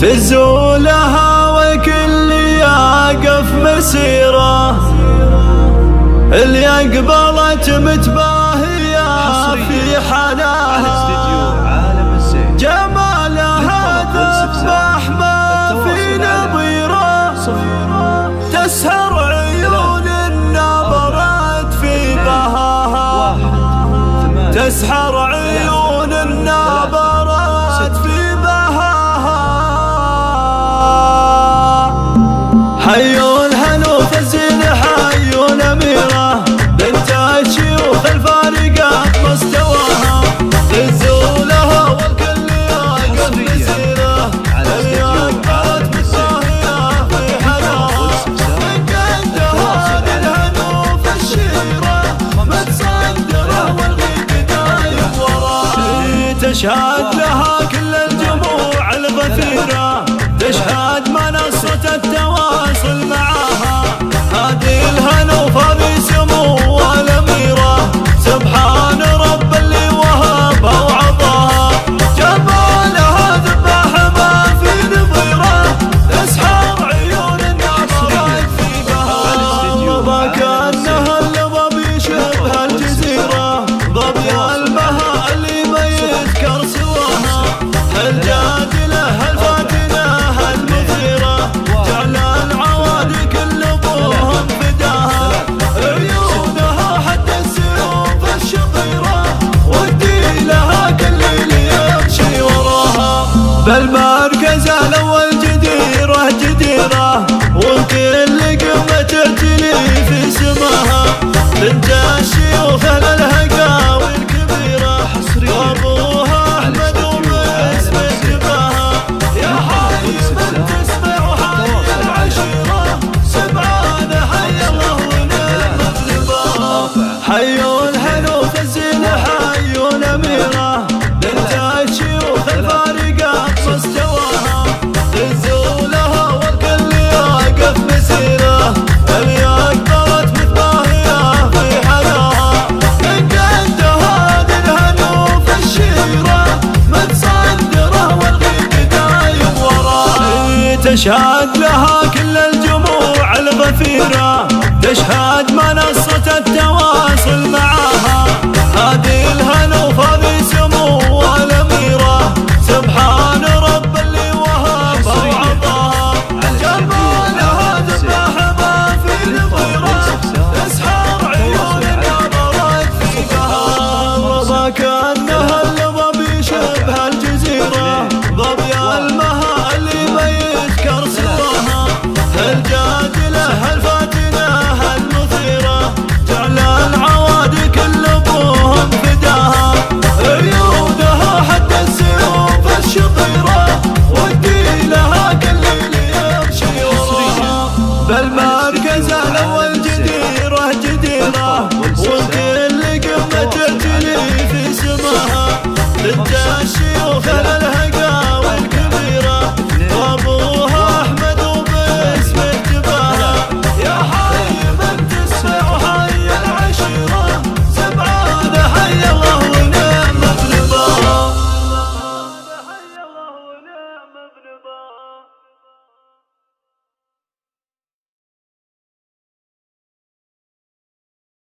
تزو لها والكل يقف مسيره، اللي أقبلت متباهية في حناها، جمالها ذبح ما في نظيره، تسهر عيون الناظرات في بهاها، تسحر عيون الناظرات في بهاها. حيوا الهنوف الزين حيوا الأميرة، بنت الشيوخ الفارقات مستواها، تزو لها والكل يقف مسيره، اليقظات متباهية في حناها، من قدها للهنوف الشيرة متصدرة والغيب دايم وراها، تشهد لها كل الجموع الغفيرة، تشهد منصة التواصل معاها، هذه الهنوف هذه سمو الأميرة، سبحان رب اللي وهبها وعطاها، جمالها ذبح ما في نظيره، تسحر عيون الناظرات في بهاها، رضا كأنها اللظى بيشبه الجزيرة، ظبي المها اللي ما يذكر سواها، الجادلة الفاتنة المثيرة، جعل العوادي كل ابوهم فداها، عيونها حتى السيوف الشقيرة، ودي لها كل اللي يمشي وراها، بالمركز الاول جديرة جديرة، وكل قمة تعتلي في سماها، بنت الشيوخ الهقاوي الكبيرة، وابوها احمد وباسم اتباها، يا حي من تسمع حي العشيرة، سبعان حي الله ونعم النباها، حيوا الهنوف الزين حيوا الأميرة، بنت الشيوخ الفارقات مستواها، تزو لها والكل يقف مسيره، اليقظات متباهية في حناها، من قدها للهنوف الشيرة متصدرة والغيب دايم وراها، تشهد لها كل الجموع الغفيرة، تشهد منصة التواصل معاها.